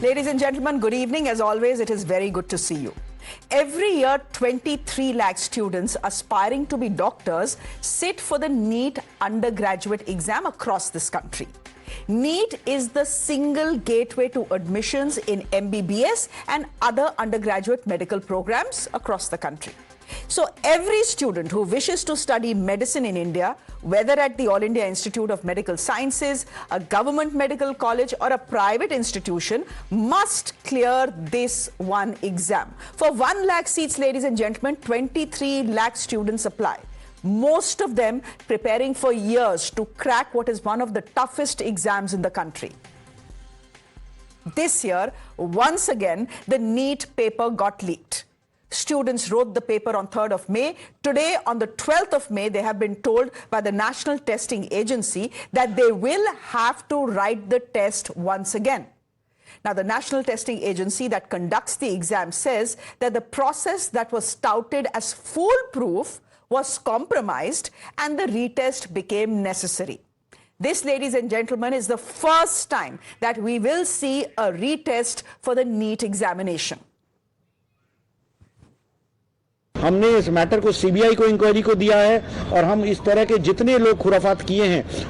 Ladies and gentlemen, good evening. As always, it is very good to see you. Every year, 23 lakh students aspiring to be doctors sit for the NEET undergraduate exam across this country. NEET is the single gateway to admissions in MBBS and other undergraduate medical programs across the country. So every student who wishes to study medicine in India, whether at the All India Institute of Medical Sciences, a government medical college or a private institution, must clear this one exam. For 1 lakh seats, ladies and gentlemen, 23 lakh students apply. Most of them preparing for years to crack what is one of the toughest exams in the country. This year, once again, the NEET paper got leaked. Students wrote the paper on 3rd of May. Today, on the 12th of May, they have been told by the National Testing Agency that they will have to write the test once again. Now, the National Testing Agency that conducts the exam says that the process that was touted as foolproof was compromised and the retest became necessary. This, ladies and gentlemen, is the first time that we will see a retest for the NEET examination. हमने इस matter को CBI को inquiry को दिया है और हम इस तरह के जितने लोग खुराफात किए हैं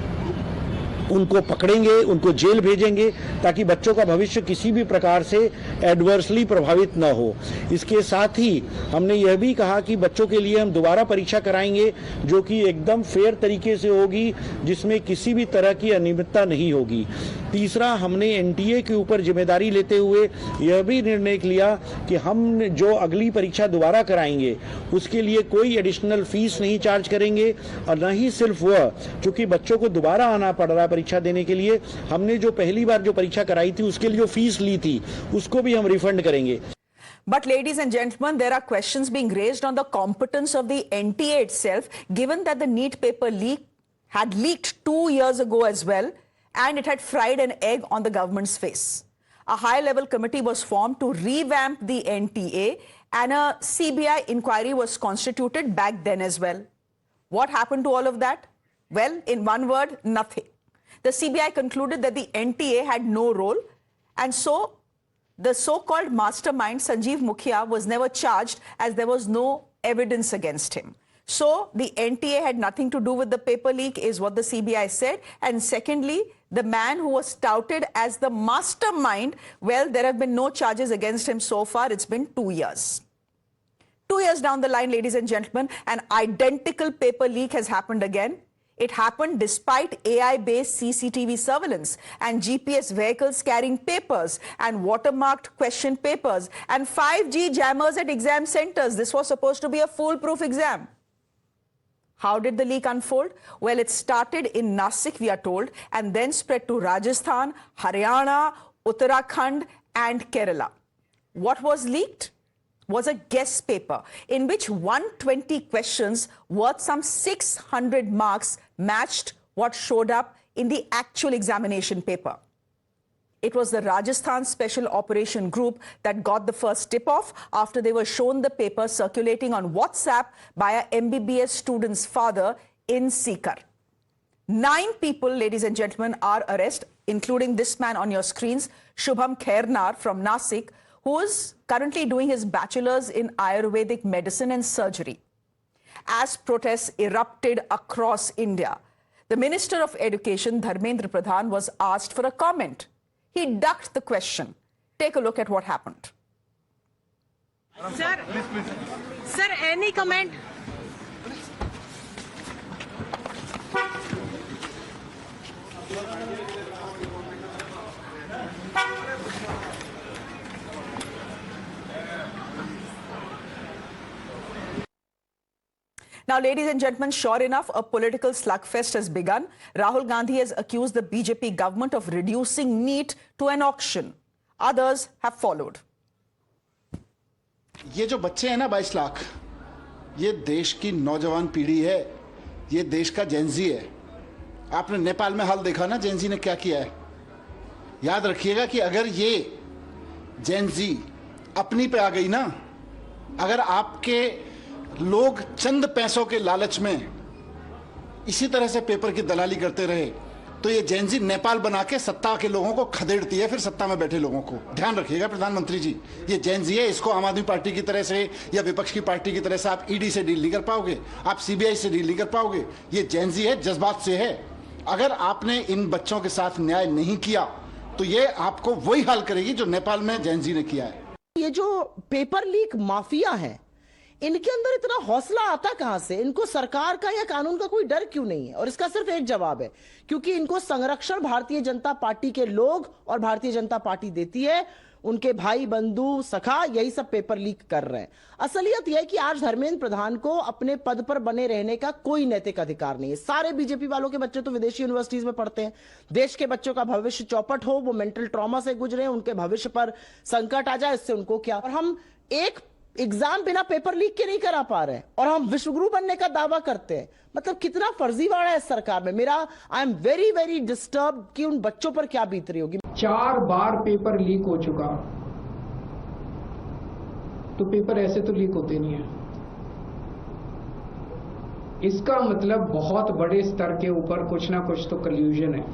उनको पकड़ेंगे, उनको जेल भेजेंगे ताकि बच्चों का भविष्य किसी भी प्रकार से एडवर्सली प्रभावित न हो। इसके साथ ही हमने यह भी कहा कि बच्चों के लिए हम दोबारा परीक्षा कराएंगे जो कि एकदम फेयर तरीके से होगी, जिसमें किसी भी तरह की अनियमितता नहीं होगी। तीसरा, हमने एनटीए के ऊपर जिम्मेदारी लेते हुए यह भी निर्णय लिया कि हम जो अगली परीक्षा दोबारा कराएंगे उसके लिए कोई एडिशनल फीस नहीं चार्ज करेंगे और न ही सिर्फ वह, चूंकि बच्चों को दोबारा आना पड़ रहा है परीक्षा देने के लिए, हमने जो पहली बार जो परीक्षा कराई थी उसके लिए जो फीस ली थी उसको भी हम रिफंड करेंगे। But ladies and gentlemen, there are questions being raised on the competence of the NTA itself, given that the NEET paper had leaked 2 years ago as well, and it had fried an egg on the government's face. A high-level committee was formed to revamp the NTA, and a CBI inquiry was constituted back then as well. What happened to all of that? Well, in one word, nothing. The CBI concluded that the NTA had no role, and so the so-called mastermind Sanjeev Mukhia was never charged as there was no evidence against him. So the NTA had nothing to do with the paper leak is what the CBI said. And secondly, the man who was touted as the mastermind, well, there have been no charges against him so far. It's been 2 years. 2 years down the line, ladies and gentlemen, an identical paper leak has happened again. It happened despite AI-based CCTV surveillance and GPS vehicles carrying papers and watermarked question papers and 5G jammers at exam centers. This was supposed to be a foolproof exam. How did the leak unfold? Well, it started in Nashik, we are told, and then spread to Rajasthan, Haryana, Uttarakhand, and Kerala. What was leaked? Was a guess paper in which 120 questions worth some 600 marks matched what showed up in the actual examination paper. It was the Rajasthan Special Operation Group that got the first tip-off after they were shown the paper circulating on WhatsApp by a MBBS student's father in Sikar. 9 people, ladies and gentlemen, are arrested, including this man on your screens, Shubham Khairnar from Nashik, who is currently doing his bachelor's in Ayurvedic medicine and surgery. As protests erupted across India, the Minister of Education, Dharmendra Pradhan, was asked for a comment. He ducked the question. Take a look at what happened. Sir, any comment? Now, ladies and gentlemen, sure enough, a political slugfest has begun. Rahul Gandhi has accused the BJP government of reducing NEET to an auction. Others have followed. ये जो बच्चे हैं ना 22 लाख, ये देश की नौजवान पीढ़ी है, ये देश का जेनजी है। आपने नेपाल में हाल देखा ना जेनजी ने क्या किया है। याद रखिएगा कि अगर ये जेनजी अपनी पे आ गई ना, अगर आपके लोग चंद पैसों के लालच में इसी तरह से पेपर की दलाली करते रहे तो ये जेनजी नेपाल बना के सत्ता के लोगों को खदेड़ती है, फिर सत्ता में बैठे लोगों को। ध्यान रखिएगा प्रधानमंत्री जी, ये जेनजी है, इसको आम आदमी पार्टी की तरह से या विपक्ष की पार्टी की तरह से आप ईडी से डील नहीं कर पाओगे, आप सीबीआई से डील नहीं कर पाओगे। ये जेनजी है, जज्बात से है। अगर आपने इन बच्चों के साथ न्याय नहीं किया तो ये आपको वही हाल करेगी जो नेपाल में जेनजी ने किया है। ये जो पेपर लीक माफिया है, इनके अंदर इतना हौसला आता कहां से? इनको सरकार का या कानून का कोई डर क्यों नहीं है? और इसका सिर्फ एक जवाब है, क्योंकि इनको संरक्षण भारतीय जनता पार्टी के लोग और भारतीय जनता पार्टी देती है। उनके भाई बंधु सखा यही सब पेपर लीक कर रहे हैं। असलियत यह है कि आज धर्मेंद्र प्रधान को अपने पद पर बने रहने का कोई नैतिक अधिकार नहीं है। सारे बीजेपी वालों के बच्चे तो विदेशी यूनिवर्सिटीज में पढ़ते हैं। देश के बच्चों का भविष्य चौपट हो, वो मेंटल ट्रॉमा से गुजरे, उनके भविष्य पर संकट आ जाए, इससे उनको क्या? और हम एक एग्जाम बिना पेपर लीक के नहीं करा पा रहे हैं और हम विश्वगुरु बनने का दावा करते हैं। मतलब कितना फर्जीवाड़ा है इस सरकार में। मेरा I am very very disturb कि उन बच्चों पर क्या बीत रही होगी। 4 बार पेपर लीक हो चुका, तो पेपर ऐसे तो लीक होते नहीं है। इसका मतलब बहुत बड़े स्तर के ऊपर कुछ ना कुछ तो कल्यूजन है,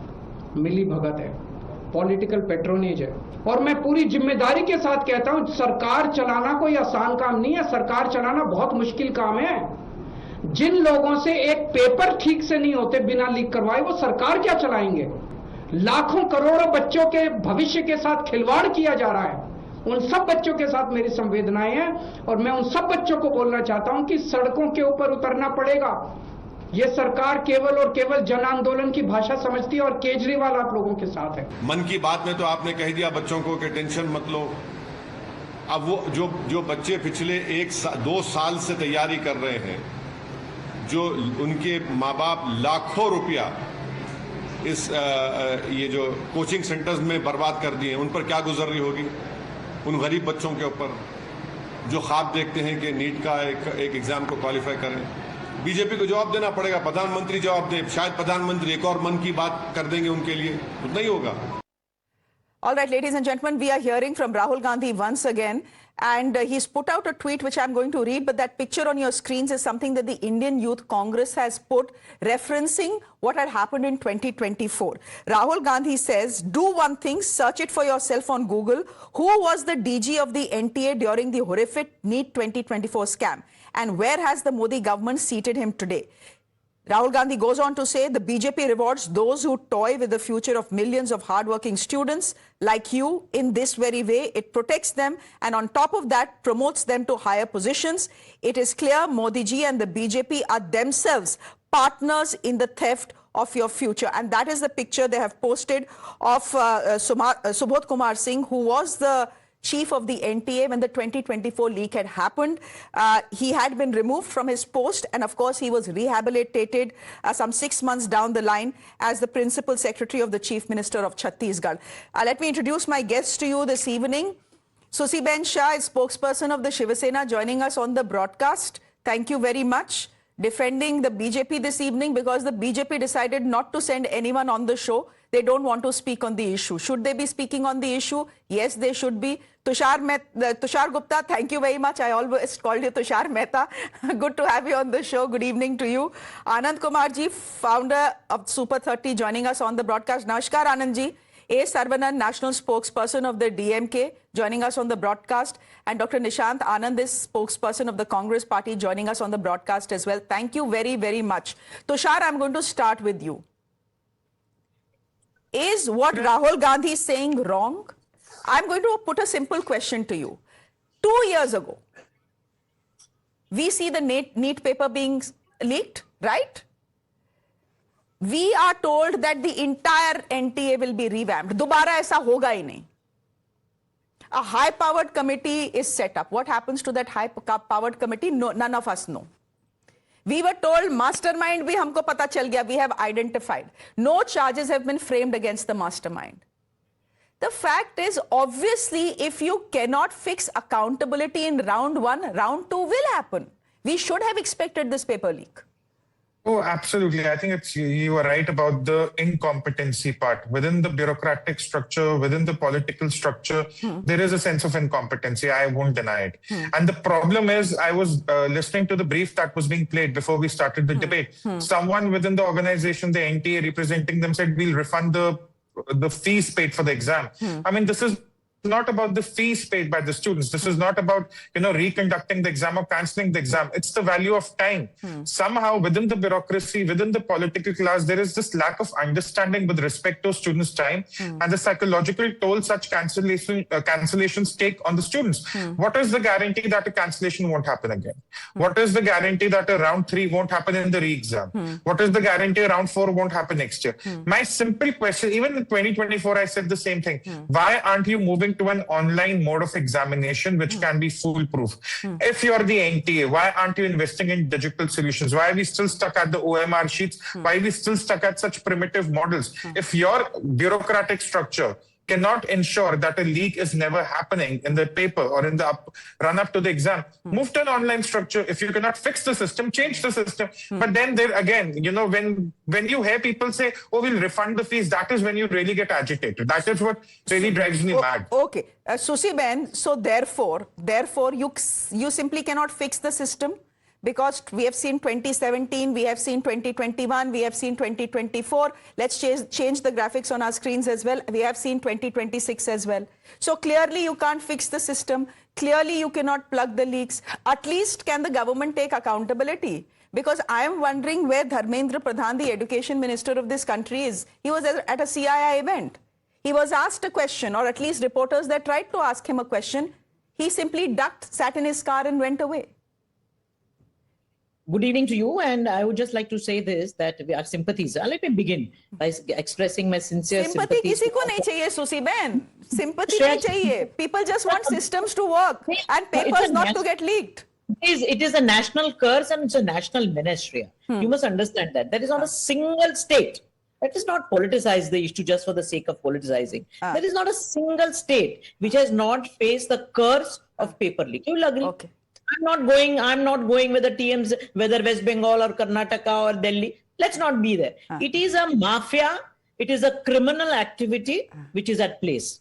मिली भगत है, पॉलिटिकल पेट्रोनेज है। और मैं पूरी जिम्मेदारी के साथ कहता हूं, सरकार चलाना कोई आसान काम नहीं है। सरकार चलाना बहुत मुश्किल काम है। जिन लोगों से एक पेपर ठीक से नहीं होते बिना लीक करवाए, वो सरकार क्या चलाएंगे? लाखों करोड़ों बच्चों के भविष्य के साथ खिलवाड़ किया जा रहा है। उन सब बच्चों के साथ मेरी संवेदनाएं हैं और मैं उन सब बच्चों को बोलना चाहता हूं कि सड़कों के ऊपर उतरना पड़ेगा। ये सरकार केवल और केवल जन आंदोलन की भाषा समझती है और केजरीवाल आप लोगों के साथ है। मन की बात में तो आपने कह दिया बच्चों को कि टेंशन मत लो। अब वो जो बच्चे पिछले 2 साल से तैयारी कर रहे हैं, जो उनके माँ बाप लाखों रुपया इस ये जो कोचिंग सेंटर्स में बर्बाद कर दिए, उन पर क्या गुजर रही होगी? उन गरीब बच्चों के ऊपर जो ख्वाब देखते हैं कि नीट का एक एग्जाम को क्वालिफाई करें। बीजेपी को जवाब देना पड़ेगा, प्रधानमंत्री जवाब दे। शायद प्रधानमंत्री एक और मन की बात कर देंगे उनके लिए, उतना ही होगा। All right, ladies and gentlemen, we are hearing from Rahul Gandhi once again, and he's put out a tweet which I'm going to read, but that picture on your screens is something that the Indian Youth Congress has put, referencing what had happened in 2024. Rahul Gandhi says, do one thing, search it for yourself on Google. Who was the DG of the NTA during the horrific NEET 2024 scam? And where has the Modi government seated him today? Rahul Gandhi goes on to say the BJP rewards those who toy with the future of millions of hardworking students like you in this very way. It protects them and on top of that promotes them to higher positions. It is clear Modi ji and the BJP are themselves partners in the theft of your future. And that is the picture they have posted of Subodh Kumar Singh, who was the chief of the NTA when the 2024 leak had happened. He had been removed from his post and of course he was rehabilitated some 6 months down the line as the principal secretary of the chief minister of Chhattisgarh. Let me introduce my guests to you this evening. Susi Ben Shah is spokesperson of the Shiv Sena, joining us on the broadcast. Thank you very much. Defending the BJP this evening because the BJP decided not to send anyone on the show. They don't want to speak on the issue. Should they be speaking on the issue? Yes, they should be. Tushar Gupta, thank you very much. I always called you Tushar Mehta. Good to have you on the show. Good evening to you. Anand Kumar ji, founder of Super 30, joining us on the broadcast. Namaskar, Anand ji. A. Sarvanan, national spokesperson of the DMK, joining us on the broadcast. And Dr. Nishant Anand is spokesperson of the Congress party, joining us on the broadcast as well. Thank you very, very much. Tushar, I'm going to start with you. Is what Rahul Gandhi is saying wrong? I'm going to put a simple question to you. 2 years ago, we see the NEET paper being leaked, right? We are told that the entire NTA will be revamped. Dobara aisa hoga hi nahi. A high-powered committee is set up. What happens to that high-powered committee? No, none of us know. We were told mastermind bhi humko pata chal gaya. We have identified. No charges have been framed against the mastermind. The fact is, obviously, if you cannot fix accountability in round 1, round 2 will happen. We should have expected this paper leak. Oh, absolutely. I think you are right about the incompetency part. Within the bureaucratic structure, within the political structure, there is a sense of incompetency. I won't deny it. And the problem is, I was listening to the brief that was being played before we started the debate. Someone within the organization, the NTA representing them, said, we'll refund the fees paid for the exam. I mean, this is not about the fees paid by the students. This is not about, reconducting the exam or cancelling the exam. It's the value of time. Somehow within the bureaucracy, within the political class, there is this lack of understanding with respect to students' time and the psychological toll such cancellations take on the students. What is the guarantee that a cancellation won't happen again? What is the guarantee that a round 3 won't happen in the re-exam? What is the guarantee round 4 won't happen next year? My simple question, even in 2024, I said the same thing. Why aren't you moving to an online mode of examination which can be foolproof? If you're the NTA, why aren't you investing in digital solutions? Why are we still stuck at the OMR sheets? Why are we still stuck at such primitive models? If your bureaucratic structure cannot ensure that a leak is never happening in the paper or in the run-up to the exam, move to an online structure. If you cannot fix the system, change the system. But then there again, when you hear people say, oh, we'll refund the fees, that is when you really get agitated. That is what really drives me mad. Okay. Susi Ben, so therefore, you simply cannot fix the system, because we have seen 2017, we have seen 2021, we have seen 2024. Let's change the graphics on our screens as well. We have seen 2026 as well. So clearly you can't fix the system. Clearly you cannot plug the leaks. At least can the government take accountability? Because I am wondering where Dharmendra Pradhan, the education minister of this country, is. He was at a CII event. He was asked a question, or at least reporters that tried to ask him a question. He simply ducked, sat in his car and went away. Good evening to you, and I would just like to say this, that our sympathies. Let me begin by expressing my sincere sympathy. Sympathy किसी को नहीं चाहिए, Susi Ben. Sympathy नहीं चाहिए. People just want systems to work and papers not to get leaked. It is a national curse and it's a national menace, Shreya. You must understand that. There is not a single state. Let us not politicize the issue just for the sake of politicizing. There is not a single state which has not faced the curse of paper leak. You will agree? Okay. I'm not going with the TMs, whether West Bengal or Karnataka or Delhi. Let's not be there. It is a mafia. It is a criminal activity which is at place,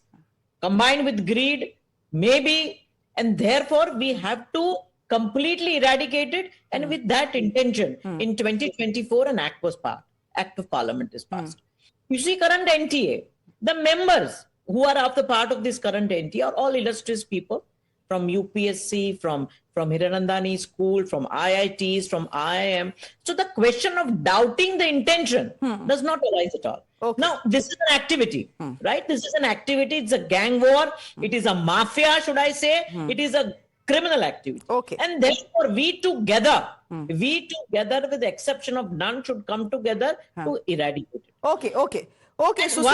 combined with greed, maybe, and therefore we have to completely eradicate it. And with that intention, in 2024, an act was passed. Act of Parliament is passed. You see, current NTA, the members who are of the part of this current NTA are all illustrious people from UPSC, from Hiranandani School, from IITs, from IIM. So the question of doubting the intention does not arise at all. Okay. Now, this is an activity, right? This is an activity. It's a gang war. It is a mafia, should I say. It is a criminal activity. Okay. And therefore, we together, with the exception of none, should come together to eradicate it. Okay, Susi,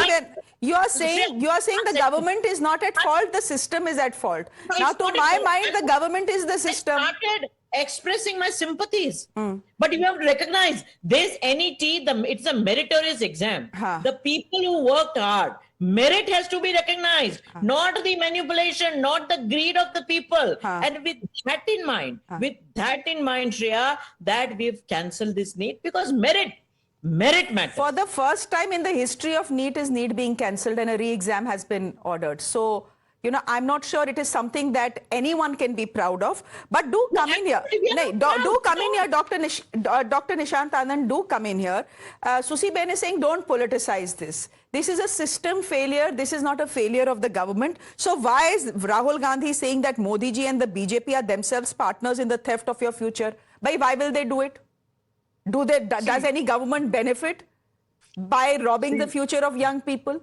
you are saying the government is not at fault, the system is at fault. No, now, to my mind, the government is the system. I started expressing my sympathies. But you have to recognize this NET, it's a meritorious exam. The people who worked hard, merit has to be recognized, not the manipulation, not the greed of the people. And with that in mind, Shreya, that we've cancelled this NEET because merit matters. For the first time in the history of NEET is NEET being cancelled and a re-exam has been ordered. So, I'm not sure it is something that anyone can be proud of. But do come in here. Do come in here, Dr. Nishant Anand, do come in here. Susi Ben is saying don't politicize this. This is a system failure. This is not a failure of the government. So why is Rahul Gandhi saying that Modi ji and the BJP are themselves partners in the theft of your future? Why will they do it? Does any government benefit by robbing the future of young people?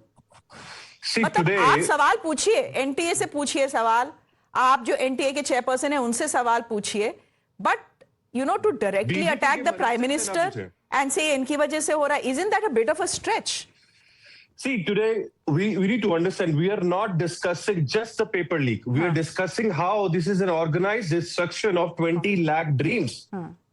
मतलब आप सवाल पूछिए, NTA से पूछिए सवाल, आप जो NTA के चेयरपर्सन हैं उनसे सवाल पूछिए, but to directly attack the prime minister and say इनकी वजह से हो रहा, isn't that a bit of a stretch? See, today we need to understand we are not discussing just the paper leak. We are discussing how this is an organized destruction of 20 lakh dreams.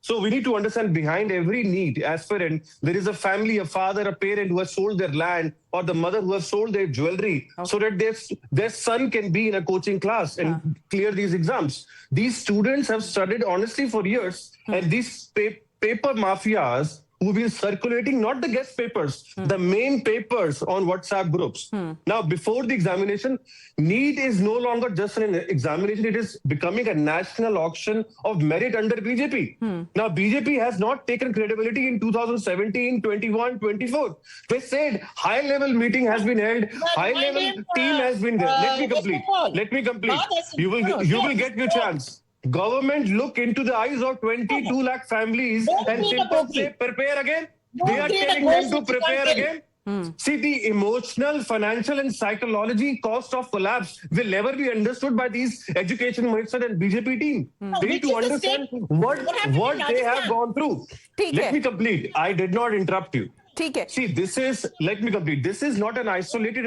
So we need to understand behind every NEET aspirant, there is a family, a father, a parent who has sold their land, or the mother who has sold their jewelry so that their son can be in a coaching class and clear these exams. These students have studied honestly for years, and these paper mafias who've been circulating not the guest papers, the main papers on WhatsApp groups. Now, before the examination, NEET is no longer just an examination. It is becoming a national auction of merit under BJP. Now, BJP has not taken credibility in 2017, 21, 24. They said high-level meeting has been held, high-level team has been there. Let me complete. Let me complete. You will get your chance. Government look into the eyes of 22 lakh families and simply say, prepare again. They are telling them to prepare again. See, the emotional, financial and psychology cost of collapse will never be understood by these education minister and BJP team. They need to understand what they have gone through. Let me complete. I did not interrupt you. See, let me complete. This is not an isolated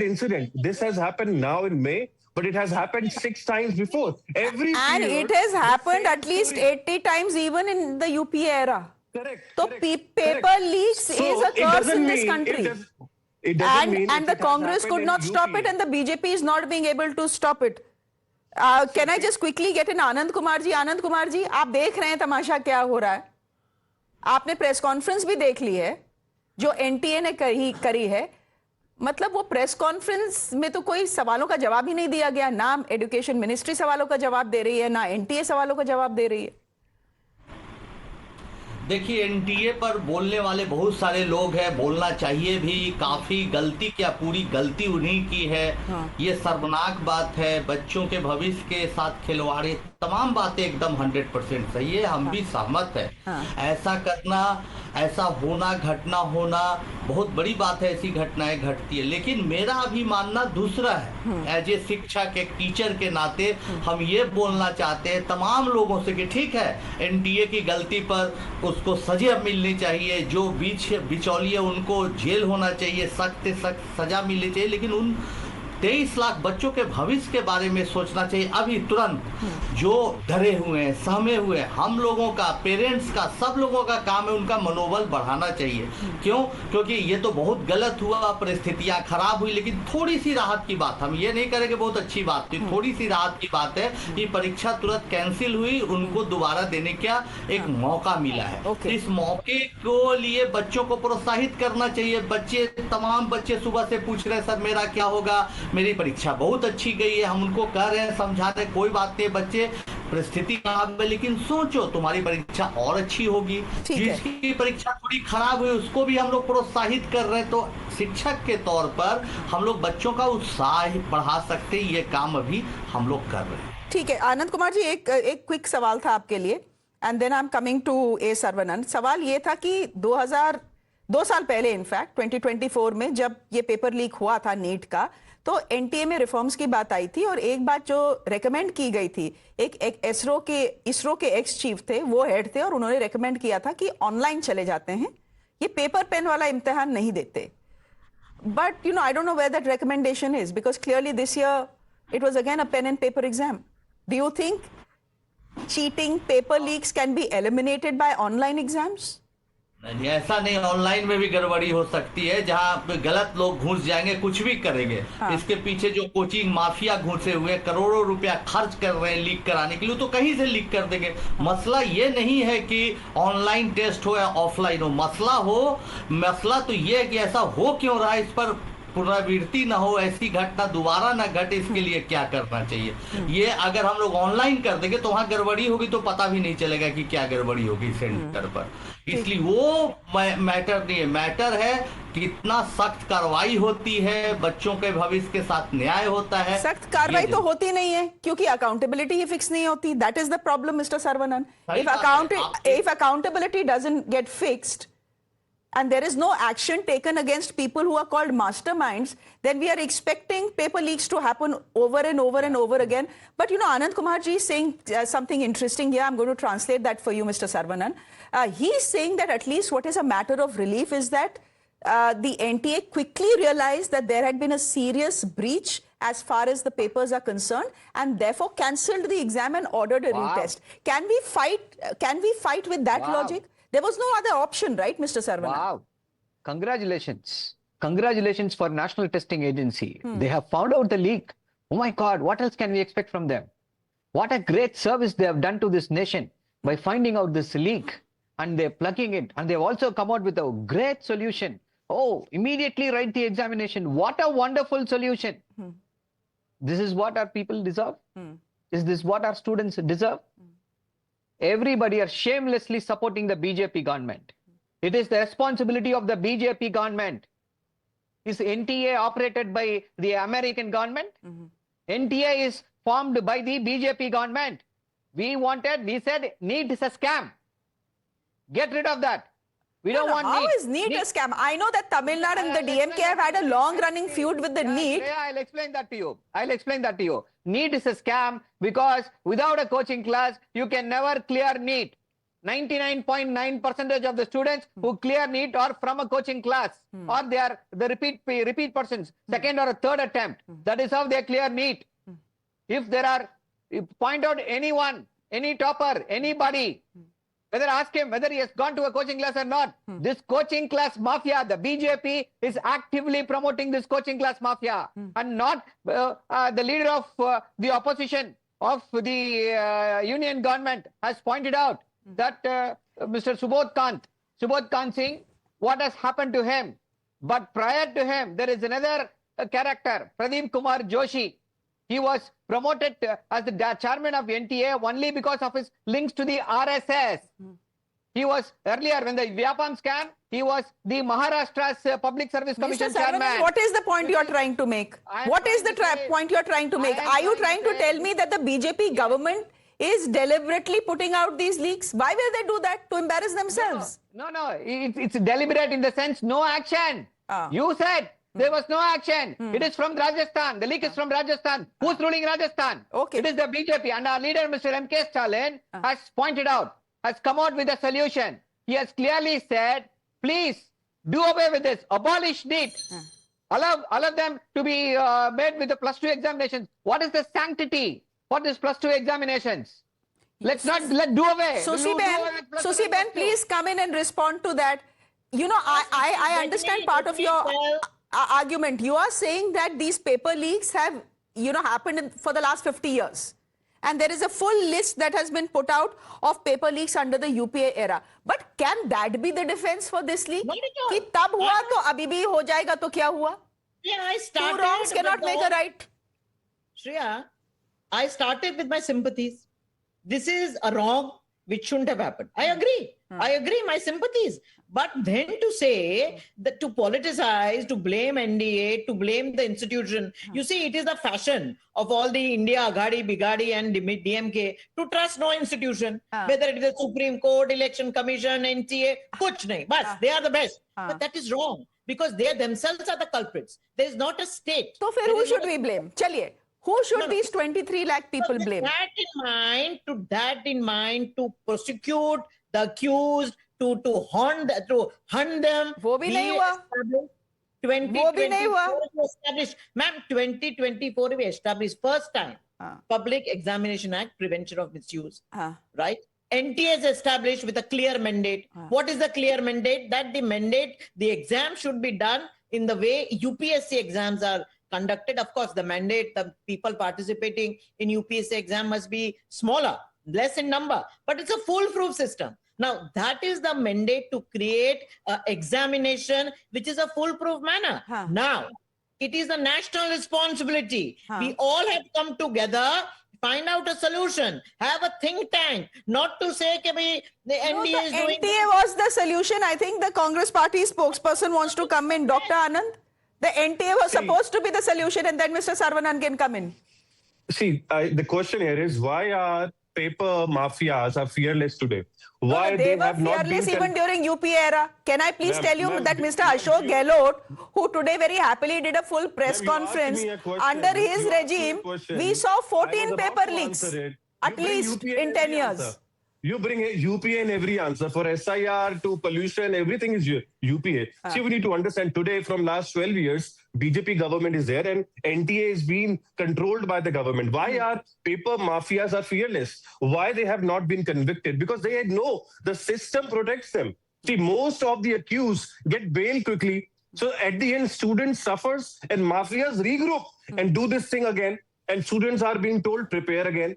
incident. This has happened now in May. But it has happened 6 times before. And it has happened at least 80 times even in the UP era. Correct. So paper leaks is a curse in this country. And the Congress could not stop it and the BJP is not being able to stop it. Can I just quickly get in Anand Kumar ji? Anand Kumar ji, आप देख रहे हैं तमाशा क्या हो रहा है? आपने press conference भी देख ली है जो एनटीए ने करी है. मतलब वो प्रेस कॉन्फ्रेंस में तो कोई सवालों का जवाब ही नहीं दिया गया. ना एजुकेशन मिनिस्ट्री सवालों का जवाब दे रही है, ना एनटीए सवालों का जवाब दे रही है. देखिए, एनटीए पर बोलने वाले बहुत सारे लोग हैं, बोलना चाहिए भी. काफी गलती, क्या पूरी गलती उन्हीं की है. ये शर्मनाक बात है. बच्चों के भविष्य के साथ खिलवाड़, तमाम बातें एकदम 100% सही है. हम भी सहमत है. ऐसा करना, ऐसा होना, घटना होना बहुत बड़ी बात है. ऐसी घटनाएं घटती है. लेकिन मेरा अभी मानना दूसरा है. एज ए शिक्षक, एक टीचर के नाते हम ये बोलना चाहते हैं तमाम लोगों से कि ठीक है, एनटीए की गलती पर उसको सजा मिलनी चाहिए. जो बिचौलिए उनको जेल होना चाहिए, सख्त सख्त सजा मिलनी चाहिए. लेकिन उन 23 लाख बच्चों के भविष्य के बारे में सोचना चाहिए अभी तुरंत. जो डरे हुए हैं, सहमे हुए हैं, हम लोगों का, पेरेंट्स का, सब लोगों का काम है उनका मनोबल बढ़ाना चाहिए. क्यों? क्योंकि ये तो बहुत गलत हुआ, परिस्थितियां खराब हुई, लेकिन थोड़ी सी राहत की बात, हम ये नहीं करेंगे बहुत अच्छी बात थी, थोड़ी सी राहत की बात है कि परीक्षा तुरंत कैंसिल हुई, उनको दोबारा देने का एक मौका मिला है. इस मौके को लिए बच्चों को प्रोत्साहित करना चाहिए. तमाम बच्चे सुबह से पूछ रहे हैं, सर मेरा क्या होगा, मेरी परीक्षा बहुत अच्छी गई है. हम उनको कह रहे हैं, समझा रहे हैं, कोई बात नहीं बच्चे, परिस्थिति खराब है लेकिन सोचो तुम्हारी परीक्षा और अच्छी होगी. जिसकी परीक्षा थोड़ी खराब हुई उसको भी हम लोग प्रोत्साहित कर रहे हैं. तो शिक्षक के तौर पर हम लोग बच्चों का उत्साह बढ़ा सकते हैं. ये काम अभी हम लोग कर रहे हैं. ठीक है आनंद कुमार जी, एक क्विक सवाल था आपके लिए and then I am coming to a Saravanan. सवाल ये था कि 2 साल पहले इनफैक्ट 2024 में जब ये पेपर लीक हुआ था नीट का, तो एनटीए में रिफॉर्म्स की बात आई थी और एक बात जो रेकमेंड की गई थी, एक इसरो के एक्स चीफ थे, वो हेड थे और उन्होंने रेकमेंड किया था कि ऑनलाइन चले जाते हैं, ये पेपर पेन वाला इम्तिहान नहीं देते. But I don't know where that recommendation is, because clearly this year it was again a pen and paper exam. Do you think cheating, paper leaks can be eliminated by online exams? नहीं, ऐसा नहीं. Online में भी गड़बड़ी हो सकती है, जहां गलत लोग घुस जाएंगे, कुछ भी करेंगे. इसके पीछे जो कोचिंग माफिया घुसे हुए, करोड़ों रुपया खर्च कर रहे हैं लीक कराने के लिए, तो कहीं से लीक कर देंगे. मसला ये नहीं है कि ऑनलाइन टेस्ट हो या ऑफलाइन हो. मसला तो ये है कि ऐसा हो क्यों रहा है, इस पर पुनरावृत्ति ना हो, ऐसी घटना दोबारा ना घटे, इसके लिए क्या करना चाहिए. ये अगर हम लोग ऑनलाइन कर देंगे तो वहां गड़बड़ी होगी तो पता भी नहीं चलेगा कि क्या गड़बड़ी होगी सेंटर पर. इसलिए वो मैटर नहीं है. मैटर है कितना सख्त कार्रवाई होती है, बच्चों के भविष्य के साथ न्याय होता है. सख्त कार्रवाई तो होती नहीं है क्योंकि अकाउंटेबिलिटी ही फिक्स नहीं होती. That is the problem mister Saravanan. If accountability doesn't get fixed and there is no action taken against people who are called masterminds, then we are expecting paper leaks to happen over and over and over again. But Anand Kumar ji is saying something interesting here. I'm going to translate that for you, Mr. Sarvanan. He is saying that at least what is a matter of relief is that the NTA quickly realized that there had been a serious breach as far as the papers are concerned, and therefore cancelled the exam and ordered a retest. Can we fight with that logic? There was no other option, right, Mr. Sarvanan? Wow. Congratulations. Congratulations for National Testing Agency. They have found out the leak. Oh my God, what else can we expect from them? What a great service they have done to this nation by finding out this leak. and they're plugging it, and they've also come out with a great solution. Oh, immediately write the examination. What a wonderful solution. This is what our people deserve? Is this what our students deserve? Everybody are shamelessly supporting the BJP government. It is the responsibility of the BJP government. Is NTA operated by the American government? NTA is formed by the BJP government. We said NEET is a scam. Get rid of that. We don't want How NEET. is NEET a scam? I know that Tamil Nadu and the DMK have had a long-running feud with the NEET. I'll explain that to you. NEET is a scam because without a coaching class, you can never clear NEET. 99.9% of the students who clear NEET are from a coaching class, or they are the repeat persons, second or a third attempt. That is how they clear NEET. If point out anyone, any topper, anybody, ask him whether he has gone to a coaching class or not. This coaching class mafia, the BJP is actively promoting this coaching class mafia, and not the leader of the opposition of the union government has pointed out that Mr. Subodh Kant Singh, what has happened to him. But prior to him, there is another character, Pradeep Kumar Joshi. He was promoted as the chairman of NTA only because of his links to the RSS. He was earlier, when the Vyapam scam, he was the Maharashtra's Public Service Commission chairman. What is the point you are trying to make? What is the point you are trying to make? Are you trying to tell me that the BJP government is deliberately putting out these leaks? Why will they do that? To embarrass themselves? No. It's deliberate in the sense, no action. You said there was no action. It is from Rajasthan. The leak is from Rajasthan. Who's ruling Rajasthan? Okay. It is the BJP. And our leader, Mr. M.K. Stalin, has pointed out, has come out with a solution. He has clearly said, please do away with this. Abolish NEET. Allow them to be made with the +2 examinations. What is the sanctity? What is +2 examinations? Let's not do away. Susi Ben, please come in and respond to that. You know, I understand part of your argument. You are saying that these paper leaks have, happened for the last 50 years. And there is a full list that has been put out of paper leaks under the UPA era. But can that be the defense for this leak? कि तब हुआ तो अभी भी हो जाएगा तो क्या हुआ? Yeah, I started. Two wrongs cannot make a right. Shreya, I started with my sympathies. This is a wrong which shouldn't have happened. I agree. I agree, my sympathies. But then to say that to politicize, to blame NDA, to blame the institution, you see, it is the fashion of all the India Aghadi, Bigadi and DMK to trust no institution, whether it is the Supreme Court, Election Commission, NTA, kuch nahi. Bas, they are the best. But that is wrong because they themselves are the culprits. There is not a state. So who should we blame? Chaliye. Who should these 23 lakh people blame? That in mind, to prosecute the accused, to hunt them. वो भी नहीं हुआ. 2024 established. Ma'am, 2024 we established first time Public Examination Act, Prevention of Misuse. Right? NTA is established with a clear mandate. What is the clear mandate? That the exam should be done in the way UPSC exams are conducted. Of course, the mandate, the people participating in UPSC exam must be smaller, less in number, but it's a foolproof system. Now, that is the mandate to create an examination which is a foolproof manner. Now, it is a national responsibility. We all have come together, find out a solution, have a think tank, not to say that the NDA is doing... NTA was the solution. I think the Congress party spokesperson wants to come in. Dr. Anand, the NTA was supposed to be the solution, and then Mr. Saravanan can come in. See, the question here is, why are paper mafias are fearless today? Why they were fearless even during UPA era. Can I please tell you that Mr. Ashok Gehlot, who today very happily did a full press conference, under his regime, we saw 14 paper leaks, at least in 10 years. You bring UPA in every answer. For SIR to pollution, everything is UPA. See, we need to understand today, from last 12 years, BJP government is there and NTA is being controlled by the government. Why are paper mafias are fearless? Why they have not been convicted? Because they know the system protects them. See, most of the accused get bail quickly. So at the end, students suffers and mafias regroup and do this thing again. And students are being told, prepare again.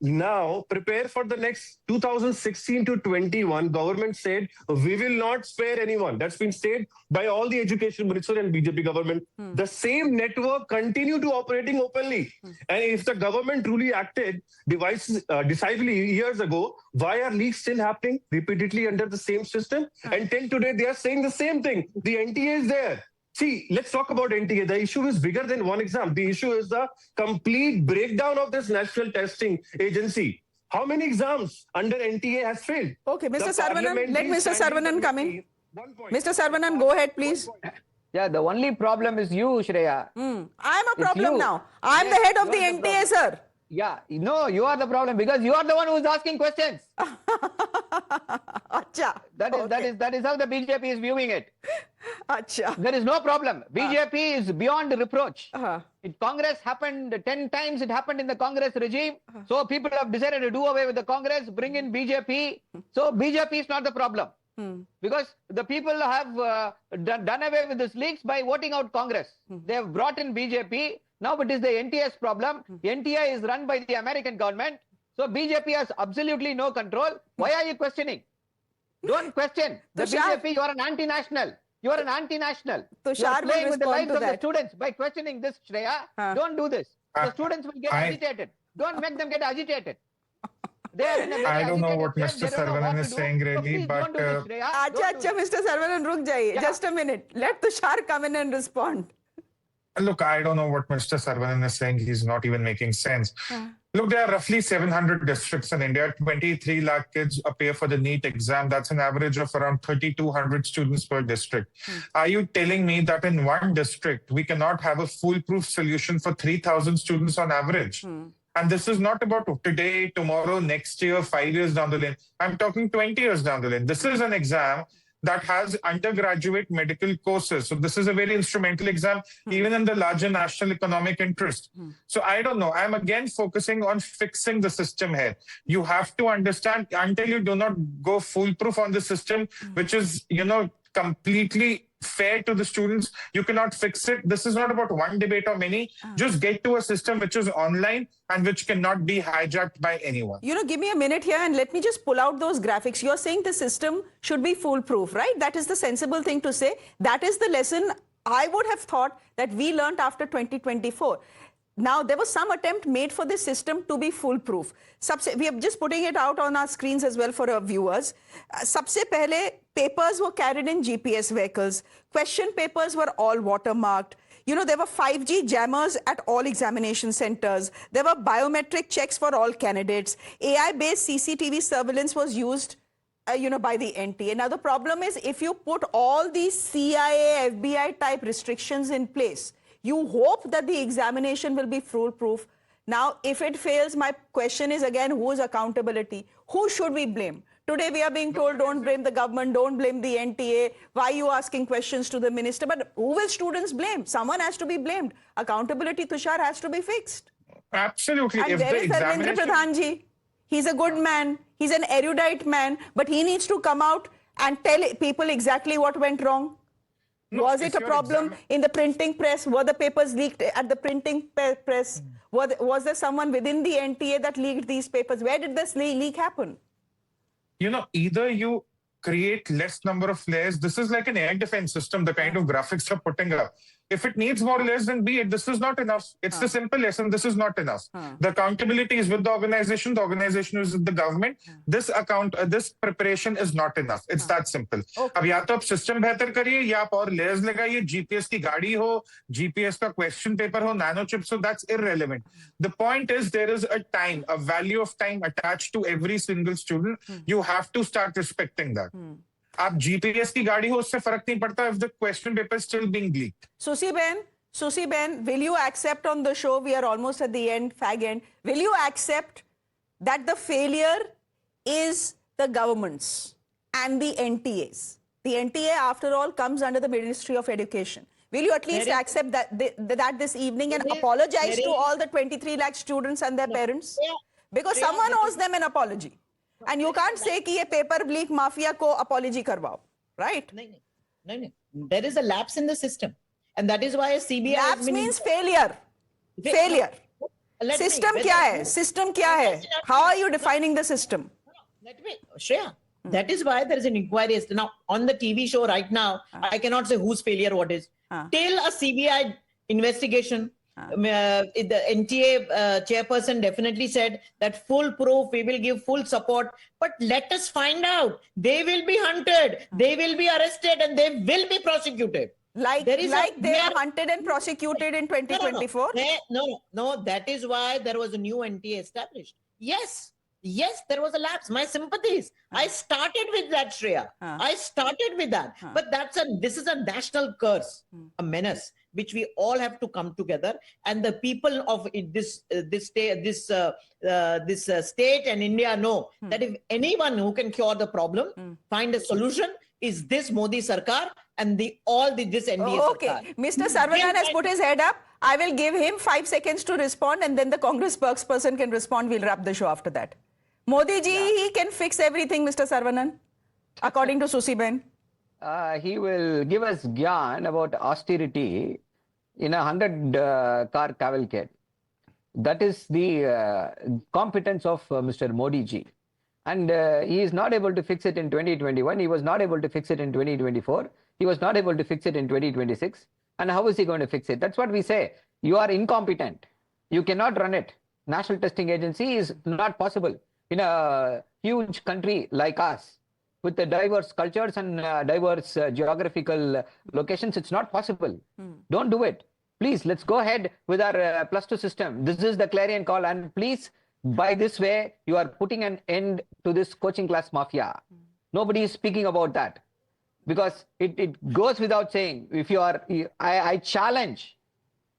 now prepare for the next 2016 to 21. Government said we will not spare anyone. That's been said by all the education minister and BJP government. The same network continue to operating openly. And if the government truly acted decisively years ago, why are leaks still happening repeatedly under the same system? And till today, they are saying the same thing. The NTA is there. See, let's talk about NTA. The issue is bigger than one exam. The issue is the complete breakdown of this national testing agency. How many exams under NTA has failed? Okay, Mr. The Saravanan, let Mr. Saravanan come in. 1 point. Mr. Saravanan, go ahead, please. Yeah, the only problem is you, Shreya. I'm a It's problem you. now. I'm Yes, the head of the you are the NTA, sir. Yeah, no, you are the problem because you are the one who is asking questions. Acha. That is how the BJP is viewing it. Acha. There is no problem. BJP is beyond reproach. Uh-huh. Congress happened 10 times. It happened in the Congress regime. So people have decided to do away with the Congress, bring in BJP. So BJP is not the problem. Because the people have done away with these leaks by voting out Congress. They have brought in BJP. Now it is the NTA's problem. NTA is run by the American government. So BJP has absolutely no control. Why are you questioning? Don't question. The Tushar, BJP, you are an anti-national. You are an anti-national. You Tushar are will playing with the respond lives to of the that. students by questioning this, Shreya. Don't do this. The students will get agitated. Don't make them get agitated. They are in a very I don't know agitated what state. Mr. They don't know Saravanan what is to do. saying So really, please but don't do this, Shreya. Acha, Don't do acha, this. Mr. Saravanan, ruk jaiye. Yeah. Just a minute. Let Tushar come in and respond. look, I don't know what Mr. Saravanan is saying. He's not even making sense. Look, there are roughly 700 districts in India. 23 lakh kids appear for the NEET exam. That's an average of around 3,200 students per district. Are you telling me that in one district, we cannot have a foolproof solution for 3,000 students on average? And this is not about today, tomorrow, next year, 5 years down the lane. I'm talking 20 years down the lane. This is an exam that has undergraduate medical courses. So this is a very instrumental exam, even in the larger national economic interest. So I don't know. I'm again focusing on fixing the system here. You have to understand, until you do not go foolproof on the system, which is, completely fair to the students, you cannot fix it. This is not about one debate or many. Just get to a system which is online and which cannot be hijacked by anyone. Give me a minute here and let me just pull out those graphics. You're saying the system should be foolproof, right? That is the sensible thing to say. That is the lesson I would have thought that we learned after 2024. Now, there was some attempt made for this system to be foolproof. We are just putting it out on our screens as well for our viewers. Sabse pehle, papers were carried in GPS vehicles. Question papers were all watermarked. There were 5G jammers at all examination centers. There were biometric checks for all candidates. AI-based CCTV surveillance was used by the NTA. Now, the problem is if you put all these CIA, FBI type restrictions in place, you hope that the examination will be foolproof. Now, if it fails, my question is again, whose accountability? Who should we blame? Today, we are being told, don't blame the government, don't blame the NTA. Why are you asking questions to the minister? But who will students blame? Someone has to be blamed. Accountability, Tushar, has to be fixed. Absolutely. And where is Dharmendra Pradhanji? He's a good man. He's an erudite man. But he needs to come out and tell people exactly what went wrong. Was it a problem in the printing press? Were the papers leaked at the printing press? Was there someone within the NTA that leaked these papers? Where did this leak happen? Either you create less number of layers. This is like an air defense system, the kind of graphics you're putting up. If it needs more layers, then be it. This is not enough. It's the simple lesson. This is not enough. The accountability is with the organization. The organization is with the government. This preparation is not enough. It's that simple. अब या तो आप system बेहतर करिए या आप और layers लगाइए. GPS की गाड़ी हो, GPS का question paper हो, nano chips हो, that's irrelevant. The point is there is a value of time attached to every single student. You have to start respecting that. आप GPS की गाड़ी हो उससे फर्क नहीं पड़ता if the question paper is still being leaked. Susi Ben, will you accept on the show, we are almost at the end, fag end, will you accept that the failure is the government's and the NTA's? The NTA, after all, comes under the Ministry of Education. Will you at least accept that this evening and apologize to all the 23 lakh students and their parents? Because someone owes them an apology. And you can't say कि ये paper leak mafia को apology करवाओ, right? No. There is a lapse in the system. And that is why CBI lapse means failure. Failure. System क्या है? System क्या है? How are you defining the system? Let me, Shreya, that is why there is an inquiry. Now, on the TV show right now, I cannot say whose failure what is. Till a CBI investigation, the NTA chairperson definitely said that full proof, we will give full support. But let us find out. They will be hunted, they will be arrested, and they will be prosecuted. Like they were hunted and prosecuted in 2024? No, that is why there was a new NTA established. Yes, there was a lapse. My sympathies. I started with that, Shreya. I started with that. But this is a national curse, a menace, which we all have to come together. And the people of this state and India know that if anyone who can cure the problem, find a solution, is this Modi Sarkar and this NDA Okay, Mr. Saravanan has put his head up. I will give him 5 seconds to respond, and then the Congress spokesperson can respond. We'll wrap the show after that. Modi ji, he can fix everything, Mr. Saravanan, according to Susi Ben. He will give us gyan about austerity in a 100-car cavalcade. That is the competence of Mr. Modi ji. And he is not able to fix it in 2021. He was not able to fix it in 2024. He was not able to fix it in 2026. And how is he going to fix it? That's what we say. You are incompetent. You cannot run it. National Testing Agency is not possible. In a huge country like us, with the diverse cultures and diverse geographical locations, it's not possible. Don't do it. Please, let's go ahead with our +2 system. This is the clarion call. And please, by this way, you are putting an end to this coaching class mafia. Nobody is speaking about that. Because it goes without saying, if you are, I challenge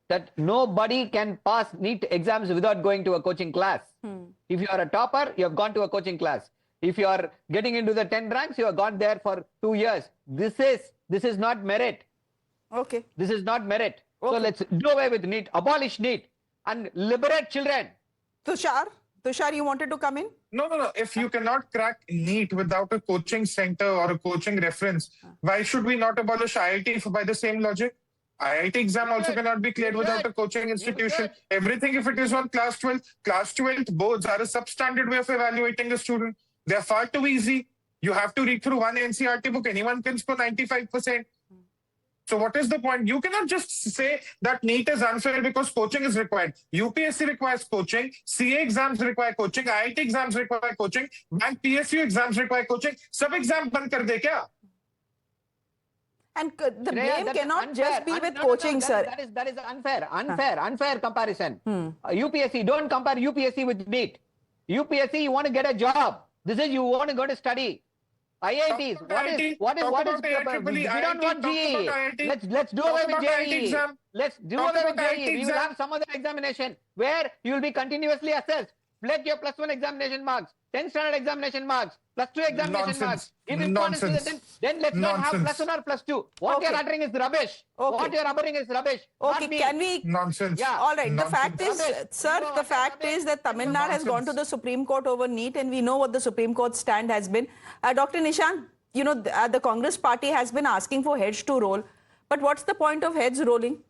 that nobody can pass NEET exams without going to a coaching class. If you are a topper, you have gone to a coaching class. If you are getting into the 10 ranks, you have gone there for 2 years. This is not merit. Okay. This is not merit. Okay. So let's do away with NEET, abolish NEET, and liberate children. Tushar, you wanted to come in? No. If you cannot crack NEET without a coaching center or a coaching reference, why should we not abolish IIT by the same logic? IIT exam also cannot be cleared without a coaching institution. Everything, if it is on class 12 boards are a substandard way of evaluating a student. They are far too easy. You have to read through one NCERT book. Anyone can score 95%. So what is the point? You cannot just say that NEET is unfair because coaching is required. UPSC requires coaching, CA exams require coaching, IIT exams require coaching, bank PSU exams require coaching. Sab exam ban kar de kya? And the blame cannot just be with coaching, sir. That is unfair comparison. UPSC, don't compare UPSC with NEET. UPSC, you want to get a job. This is you want to go to study. IITs, what is we don't want GE. Let's do away with JEE. Let's do away with JEE. We will have some other examination where you will be continuously assessed. Let your +1 examination marks, 10th standard examination marks, +2 examination marks. If you want to see that, then let's not have +1 or +2. What you're uttering is rubbish. What you're uttering is rubbish. Okay, can we? Nonsense. Yeah. All right. Nonsense. The fact is, sir, the fact is that Tamil Nadu has gone to the Supreme Court over NEET, and we know what the Supreme Court stand has been. Dr. Nishant, you know, the Congress party has been asking for heads to roll. But what's the point of heads rolling?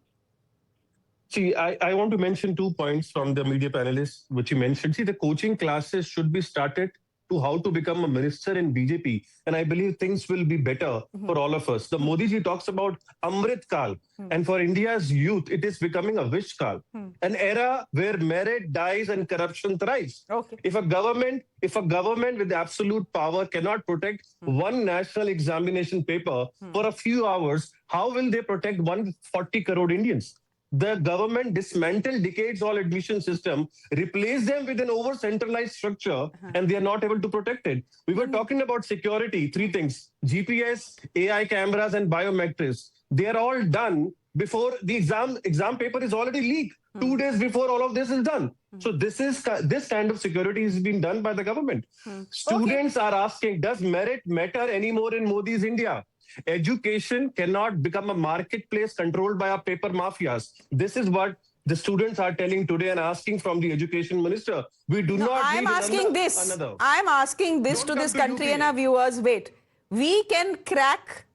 See, I want to mention 2 points from the media panelists, which you mentioned. See, the coaching classes should be started to how to become a minister in BJP. And I believe things will be better for all of us. The Modi ji talks about Amrit Kal. And for India's youth, it is becoming a Vish Kal. An era where merit dies and corruption thrives. Okay. If a government with absolute power cannot protect one national examination paper for a few hours, how will they protect 140 crore Indians? The government dismantled decades-old admission system, replaced them with an over-centralized structure, and they are not able to protect it. We were talking about security, 3 things: GPS, AI cameras, and biometrics. They are all done before the exam paper is already leaked. 2 days before all of this is done. So this kind of security is being done by the government. Students are asking, does merit matter anymore in Modi's India? Education cannot become a marketplace controlled by our paper mafias. This is what the students are telling today and asking from the education minister. We do not I'm need asking another. I'm asking this to this country and our viewers. Wait, we can crack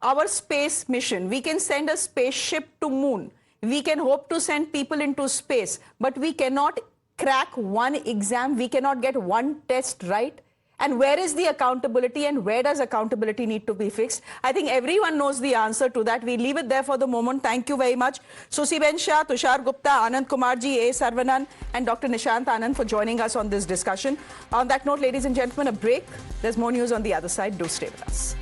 our space mission. We can send a spaceship to moon. We can hope to send people into space, but we cannot crack one exam. We cannot get one test right. And where is the accountability, and where does accountability need to be fixed? I think everyone knows the answer to that. We leave it there for the moment. Thank you very much. Susiben Shah, Tushar Gupta, Anand Kumarji, A. Sarvanan, and Dr. Nishant Anand for joining us on this discussion. On that note, ladies and gentlemen, a break. There's more news on the other side. Do stay with us.